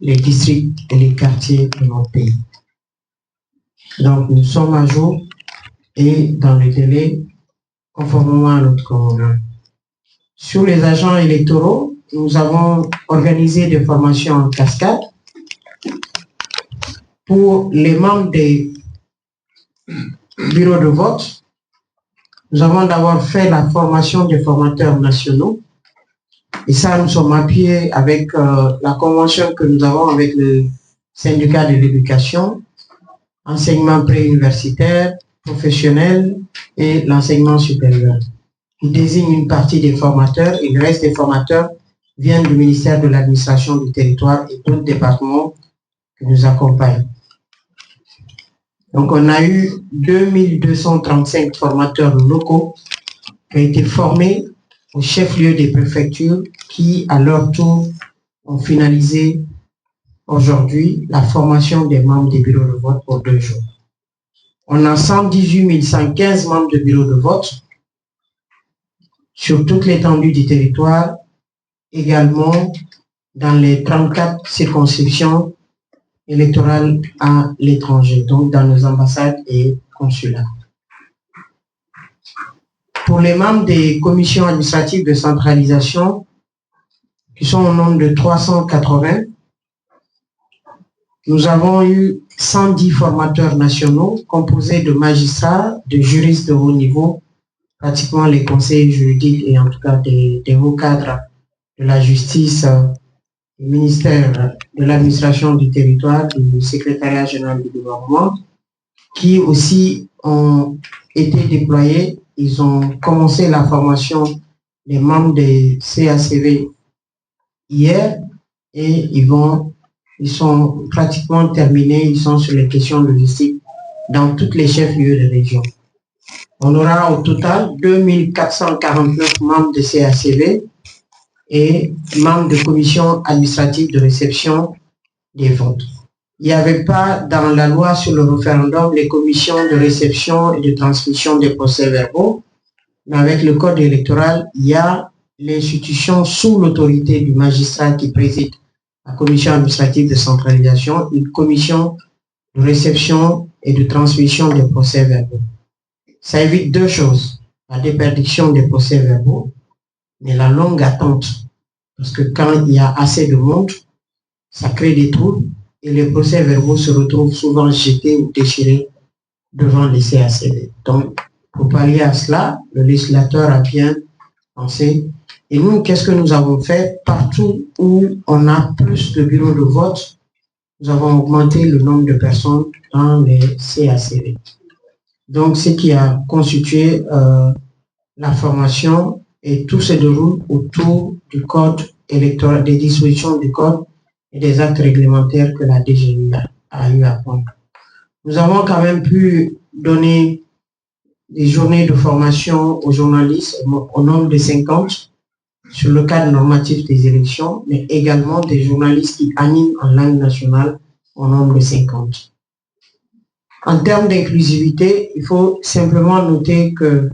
les districts et les quartiers de notre pays. Donc, nous sommes à jour et dans le délai conformément à notre commandement. Sur les agents électoraux, nous avons organisé des formations en cascade pour les membres des bureaux de vote. Nous avons d'abord fait la formation des formateurs nationaux et ça, nous sommes appuyés avec la convention que nous avons avec le syndicat de l'éducation, enseignement préuniversitaire, professionnel et l'enseignement supérieur. Il désigne une partie des formateurs et le reste des formateurs viennent du ministère de l'administration du territoire et d'autres départements qui nous accompagnent. Donc on a eu 2235 formateurs locaux qui ont été formés au chef-lieu des préfectures qui, à leur tour, ont finalisé aujourd'hui la formation des membres des bureaux de vote pour 2 jours. On a 118 115 membres de bureaux de vote sur toute l'étendue du territoire, également dans les 34 circonscriptions électorales à l'étranger, donc dans nos ambassades et consulats. Pour les membres des commissions administratives de centralisation, qui sont au nombre de 380, nous avons eu 110 formateurs nationaux composés de magistrats, de juristes de haut niveau, pratiquement les conseils juridiques et en tout cas des hauts cadres de la justice, du ministère de l'administration du territoire, du secrétariat général du gouvernement, qui aussi ont été déployés. Ils ont commencé la formation des membres des CACV hier et ils sont pratiquement terminés, ils sont sur les questions logistiques dans toutes les chefs-lieux de région. On aura au total 2449 membres de CACV et membres de commission administrative de réception des votes. Il n'y avait pas dans la loi sur le référendum les commissions de réception et de transmission des procès-verbaux, mais avec le code électoral, il y a l'institution sous l'autorité du magistrat qui préside la commission administrative de centralisation, une commission de réception et de transmission des procès-verbaux. Ça évite 2 choses, la déperdition des procès-verbaux, mais la longue attente, parce que quand il y a assez de monde, ça crée des troubles et les procès-verbaux se retrouvent souvent jetés ou déchirés devant les CACV. Donc, pour pallier à cela, le législateur a bien pensé. Et nous, qu'est-ce que nous avons fait? Partout où on a plus de bureaux de vote, nous avons augmenté le nombre de personnes dans les CACV. Donc, ce qui a constitué la formation et tout se déroule autour du code électoral, des dispositions du code et des actes réglementaires que la DGI a eu à prendre. Nous avons quand même pu donner des journées de formation aux journalistes au nombre de 50 sur le cadre normatif des élections, mais également des journalistes qui animent en langue nationale au nombre de 50. En termes d'inclusivité, il faut simplement noter qu'il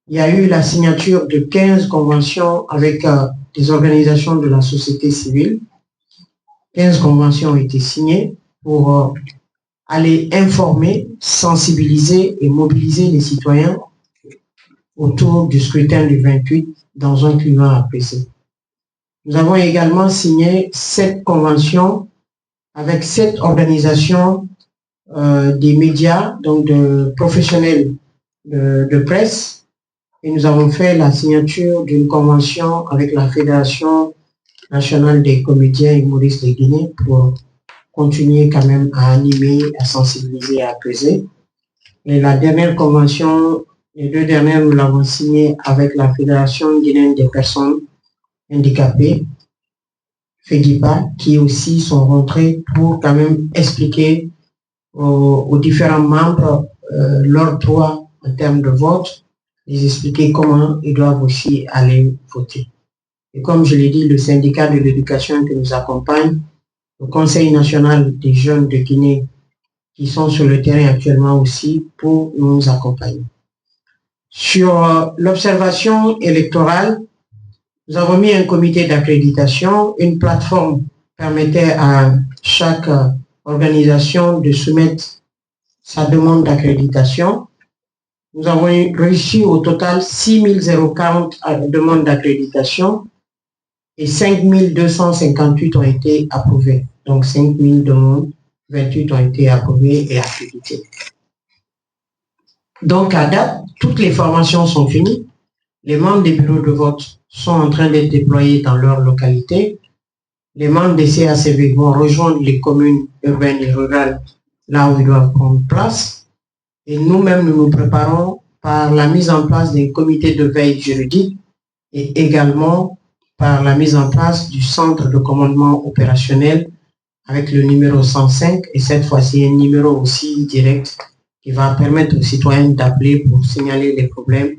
y a eu la signature de 15 conventions avec des organisations de la société civile. 15 conventions ont été signées pour aller informer, sensibiliser et mobiliser les citoyens autour du scrutin du 28 dans un climat apaisé. Nous avons également signé 7 conventions avec 7 organisations des médias, donc de professionnels de presse, et nous avons fait la signature d'une convention avec la Fédération nationale des comédiens et humoristes de Guinée pour continuer quand même à animer, à sensibiliser, à apaiser. Et la dernière convention, les 2 dernières, nous l'avons signée avec la Fédération guinéenne des personnes handicapées, FEGIPA, qui aussi sont rentrés pour quand même expliquer aux différents membres leurs droits en termes de vote, les expliquer comment ils doivent aussi aller voter. Et comme je l'ai dit, le syndicat de l'éducation qui nous accompagne, le Conseil national des jeunes de Guinée qui sont sur le terrain actuellement aussi pour nous accompagner. Sur l'observation électorale, nous avons mis un comité d'accréditation, une plateforme permettait à chaque organisation de soumettre sa demande d'accréditation. Nous avons reçu au total 6040 demandes d'accréditation et 5258 ont été approuvées. Donc 5028 ont été approuvées et accréditées. Donc à date, toutes les formations sont finies. Les membres des bureaux de vote sont en train d'être déployés dans leur localité. Les membres des CACV vont rejoindre les communes urbaines et rurales là où ils doivent prendre place. Et nous-mêmes, nous nous préparons par la mise en place d'un comité de veille juridique et également par la mise en place du centre de commandement opérationnel avec le numéro 105 et cette fois-ci un numéro aussi direct qui va permettre aux citoyens d'appeler pour signaler les problèmes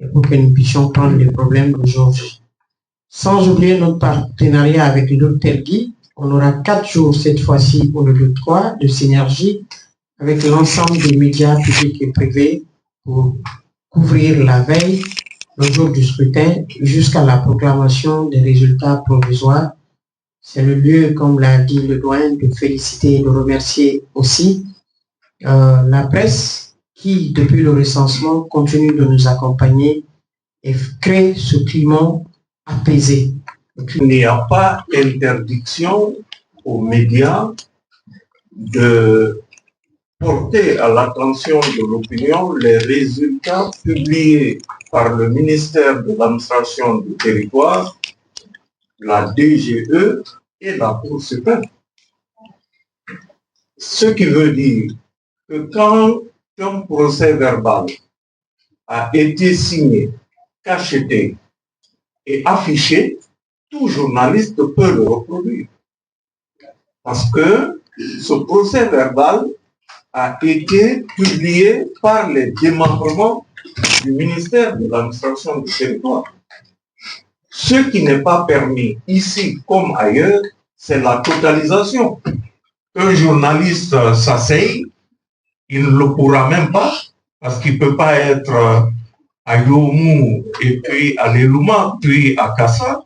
et pour que nous puissions prendre les problèmes d'aujourd'hui. Sans oublier notre partenariat avec le Dr Guy, on aura 4 jours cette fois-ci au lieu de 3 de synergie avec l'ensemble des médias publics et privés pour couvrir la veille, le jour du scrutin, jusqu'à la proclamation des résultats provisoires. C'est le lieu, comme l'a dit le doyen, de féliciter et de remercier aussi la presse qui, depuis le recensement, continue de nous accompagner et crée ce climat apaisé. Il n'y a pas d'interdiction aux médias de porter à l'attention de l'opinion les résultats publiés par le ministère de l'administration du territoire, la DGE et la Cour suprême. Ce qui veut dire que quand un procès verbal a été signé, cacheté et affiché, tout journaliste peut le reproduire. Parce que ce procès verbal a été publié par les démembrements du ministère de l'administration du territoire. Ce qui n'est pas permis ici comme ailleurs, c'est la totalisation. Un journaliste s'asseye, il ne le pourra même pas, parce qu'il ne peut pas être à Yomou et puis à Lelouma, puis à Kassa,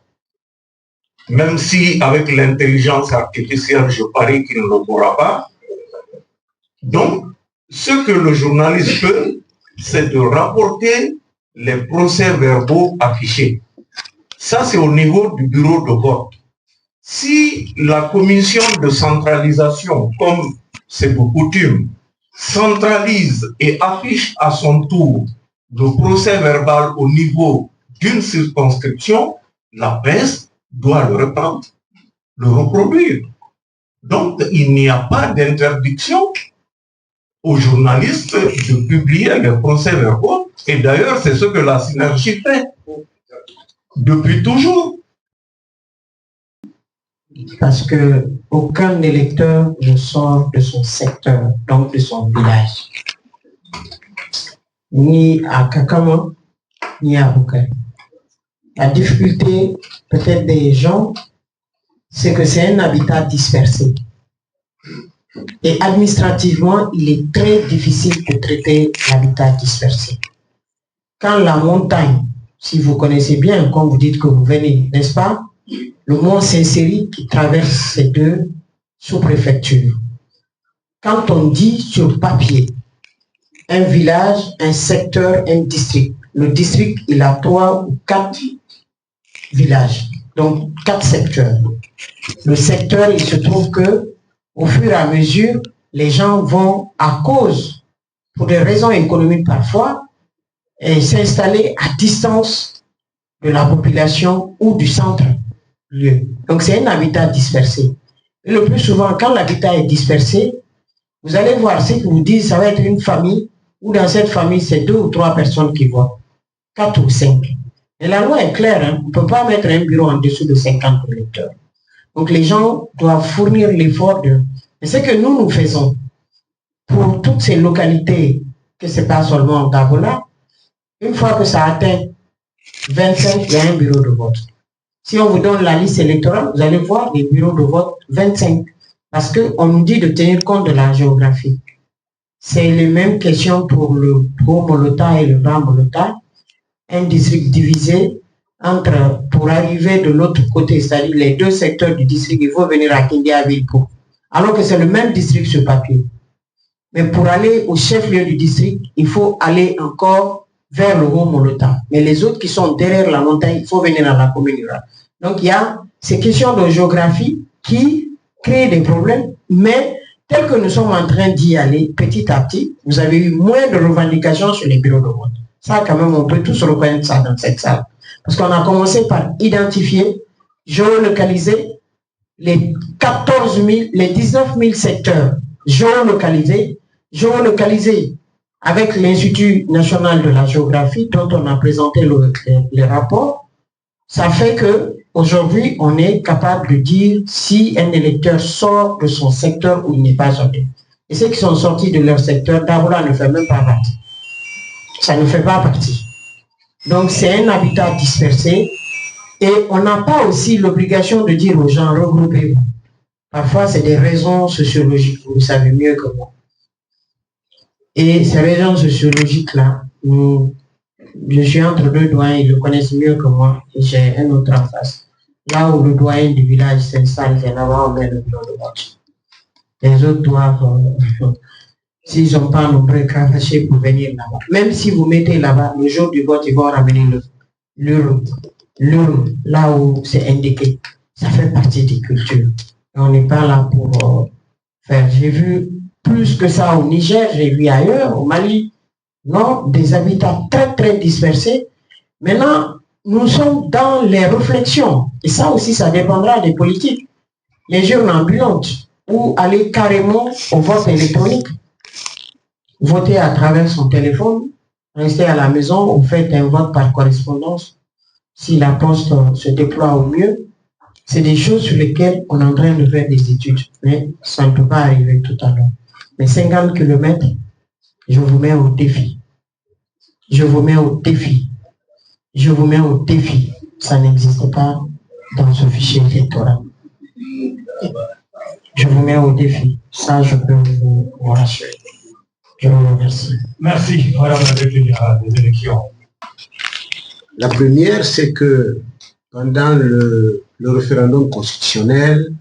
même si avec l'intelligence artificielle, je parie qu'il ne le pourra pas. Donc, ce que le journaliste peut, c'est de rapporter les procès-verbaux affichés. Ça, c'est au niveau du bureau de vote. Si la commission de centralisation, comme c'est de coutume, centralise et affiche à son tour le procès-verbal au niveau d'une circonscription, la presse doit le reprendre, le reproduire. Donc, il n'y a pas d'interdiction aux journalistes de publier les procès-verbaux. Et d'ailleurs, c'est ce que la synergie fait depuis toujours. Parce que aucun électeur ne sort de son secteur, donc de son village. Ni à Kakama, ni à Boukaï. La difficulté peut-être des gens, c'est que c'est un habitat dispersé. Et administrativement, il est très difficile de traiter l'habitat dispersé. Quand la montagne, si vous connaissez bien, comme vous dites que vous venez, n'est-ce pas, le mont Saint-Céry qui traverse ces deux sous-préfectures. Quand on dit sur papier, un village, un secteur, un district, le district, il a 3 ou 4 villages, donc 4 secteurs. Le secteur, il se trouve que au fur et à mesure, les gens vont, à cause, pour des raisons économiques parfois, s'installer à distance de la population ou du centre-lieu. Donc c'est un habitat dispersé. Et le plus souvent, quand l'habitat est dispersé, vous allez voir, ce que vous dites, ça va être une famille, où dans cette famille, c'est 2 ou 3 personnes qui votent, 4 ou 5. Et la loi est claire, hein? On ne peut pas mettre un bureau en dessous de 50 électeurs. Donc les gens doivent fournir l'effort de... Et ce que nous faisons pour toutes ces localités, que ce n'est pas seulement Dagola, une fois que ça atteint 25, il y a un bureau de vote. Si on vous donne la liste électorale, vous allez voir des bureaux de vote 25. Parce qu'on nous dit de tenir compte de la géographie. C'est les mêmes questions pour le Haut-Molota et le Bas-Molota. Un district divisé pour arriver de l'autre côté, c'est-à-dire les deux secteurs du district, il faut venir à Kindia-Ville alors que c'est le même district sur papier. Mais pour aller au chef-lieu du district, il faut aller encore vers le Haut-Molota. Mais les autres qui sont derrière la montagne, il faut venir à la commune rurale. Donc il y a ces questions de géographie qui créent des problèmes, mais tel que nous sommes en train d'y aller petit à petit, vous avez eu moins de revendications sur les bureaux de vote. Ça, quand même, on peut tous reconnaître ça dans cette salle. Parce qu'on a commencé par identifier, géolocaliser les 14 000, les 19 000 secteurs géolocalisés avec l'Institut national de la géographie dont on a présenté le rapport. Ça fait que aujourd'hui, on est capable de dire si un électeur sort de son secteur ou il n'est pas sorti. Et ceux qui sont sortis de leur secteur, d'abord, ne fait même pas partie. Ça ne fait pas partie. Donc, c'est un habitat dispersé et on n'a pas aussi l'obligation de dire aux gens, regroupez-vous. Parfois, c'est des raisons sociologiques, vous le savez mieux que moi. Et ces raisons sociologiques-là, je suis entre deux doyens, ils le connaissent mieux que moi, et j'ai un autre en face. Là où le doyen du village s'installe, c'est là-bas où on met le bureau de vote. Les autres doivent, s'ils n'ont pas nombreux cravacher pour venir là-bas. Même si vous mettez là-bas, le jour du vote, ils vont ramener l'urne, là où c'est indiqué. Ça fait partie des cultures. Et on n'est pas là pour faire. J'ai vu plus que ça au Niger, j'ai vu ailleurs, au Mali, non, des habitats très très dispersés. Maintenant, nous sommes dans les réflexions. Et ça aussi, ça dépendra des politiques. Les urnes ambulantes, ou aller carrément au vote électronique. Voter à travers son téléphone, rester à la maison, ou faire un vote par correspondance. Si la poste se déploie au mieux, c'est des choses sur lesquelles on est en train de faire des études. Mais ça ne peut pas arriver tout à l'heure. Mais 50 km, je vous mets au défi. Je vous mets au défi. Je vous mets au défi. Ça n'existe pas dans ce fichier électoral. Je vous mets au défi. Ça, je peux vous rassurer. Je vous remercie. Merci, Madame la députée des élections. La première, c'est que pendant le référendum constitutionnel,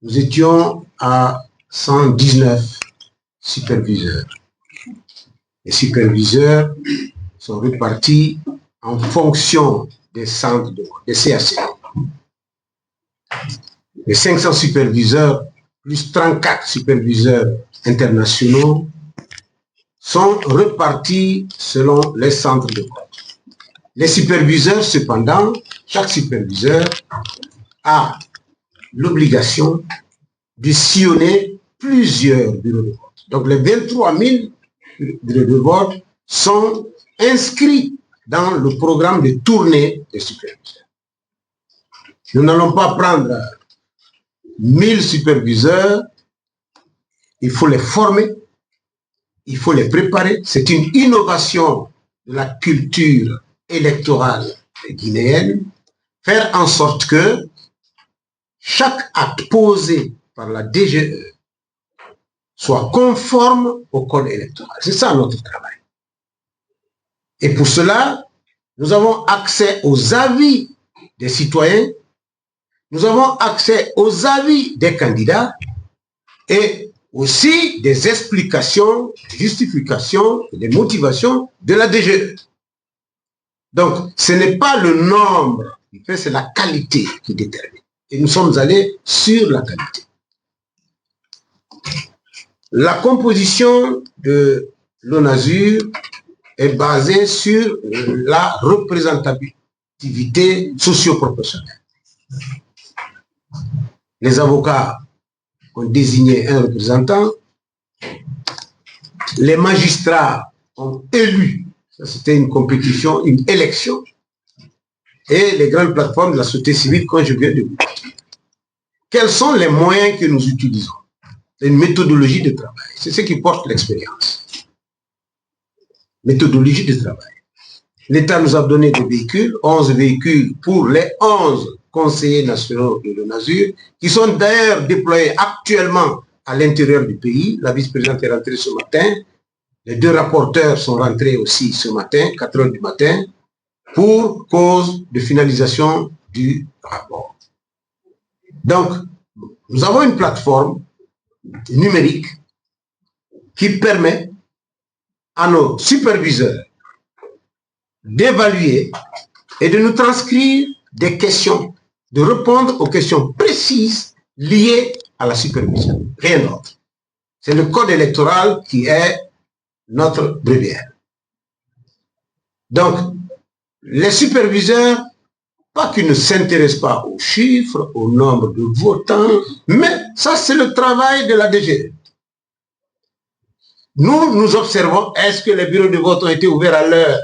nous étions à 119 superviseurs. Les superviseurs sont répartis en fonction des centres de vote, des CAC. Les 500 superviseurs plus 34 superviseurs internationaux sont repartis selon les centres de vote. Les superviseurs, cependant, chaque superviseur a l'obligation de sillonner plusieurs bureaux de vote. Donc les 23 000 bureaux de vote sont inscrits dans le programme de tournée des superviseurs. Nous n'allons pas prendre 1000 superviseurs, il faut les former, il faut les préparer. C'est une innovation de la culture électorale guinéenne, faire en sorte que chaque acte posé par la DGE soit conforme au code électoral. C'est ça notre travail. Et pour cela, nous avons accès aux avis des citoyens, nous avons accès aux avis des candidats et aussi des explications, des justifications, des motivations de la DGE. Donc, ce n'est pas le nombre qui fait, c'est la qualité qui détermine. Et nous sommes allés sur la qualité. La composition de l'ONASUR est basée sur la représentativité socio-professionnelle. Les avocats ont désigné un représentant, les magistrats ont élu, c'était une compétition, une élection, et les grandes plateformes de la société civile, quand je viens de vous dire. Quels sont les moyens que nous utilisons? Une méthodologie de travail, c'est ce qui porte l'expérience. Méthodologie de travail. L'État nous a donné des véhicules, 11 véhicules pour les 11 conseillers nationaux de l'ONASUR, qui sont d'ailleurs déployés actuellement à l'intérieur du pays. La vice-présidente est rentrée ce matin. Les deux rapporteurs sont rentrés aussi ce matin, 4 heures du matin. pour cause de finalisation du rapport. Donc, nous avons une plateforme numérique qui permet à nos superviseurs d'évaluer et de nous transcrire des questions, de répondre aux questions précises liées à la supervision. Rien d'autre. C'est le code électoral qui est notre bréviaire. Donc, les superviseurs, pas qu'ils ne s'intéressent pas aux chiffres, au nombre de votants, mais ça c'est le travail de la DG. Nous observons, est-ce que les bureaux de vote ont été ouverts à l'heure?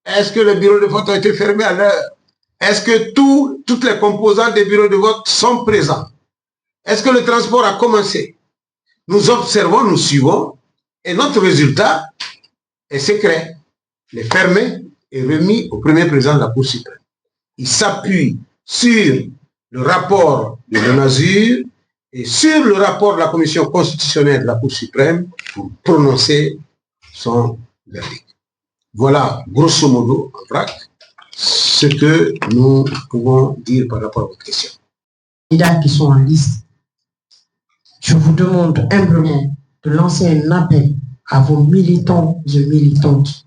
Est-ce que les bureaux de vote ont été fermés à l'heure? Est-ce que toutes les composantes des bureaux de vote sont présents? Est-ce que le transport a commencé? Nous observons, nous suivons, et notre résultat est secret. Il est fermé et remis au premier président de la Cour suprême. Il s'appuie sur le rapport de l'ONASUR et sur le rapport de la Commission constitutionnelle de la Cour suprême pour prononcer son verdict. Voilà, grosso modo, en vrac, ce que nous pouvons dire par rapport à votre question. Les candidats qui sont en liste, je vous demande humblement de lancer un appel à vos militants et militantes,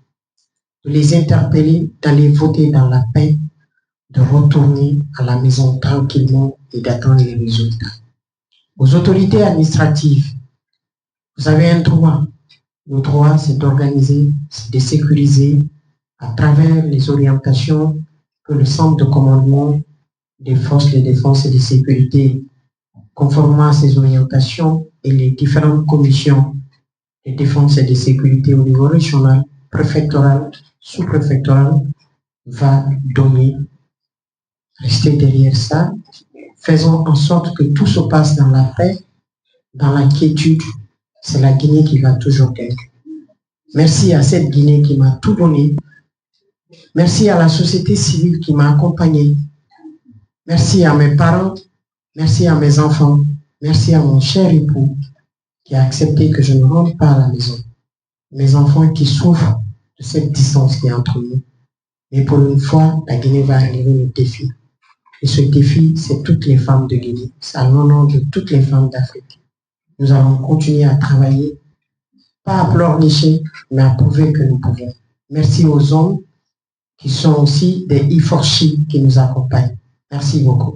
de les interpeller, d'aller voter dans la paix, de retourner à la maison tranquillement et d'attendre les résultats. Aux autorités administratives, vous avez un droit. Le droit, c'est d'organiser, c'est de sécuriser à travers les orientations que le centre de commandement des forces de défense et de sécurité, conformément à ces orientations, et les différentes commissions de défense et de sécurité au niveau régional, préfectoral, sous-préfectoral, va donner. Restez derrière ça. Faisons en sorte que tout se passe dans la paix, dans la quiétude. C'est la Guinée qui va toujours gagner. Merci à cette Guinée qui m'a tout donné. Merci à la société civile qui m'a accompagné. Merci à mes parents. Merci à mes enfants. Merci à mon cher époux qui a accepté que je ne rentre pas à la maison. Mes enfants qui souffrent de cette distance qui est entre nous. Mais pour une fois, la Guinée va relever le défi. Et ce défi, c'est toutes les femmes de Guinée. C'est à l'honneur de toutes les femmes d'Afrique. Nous allons continuer à travailler, pas à pleurnicher, mais à prouver que nous pouvons. Merci aux hommes qui sont aussi des Iforchi qui nous accompagnent. Merci beaucoup.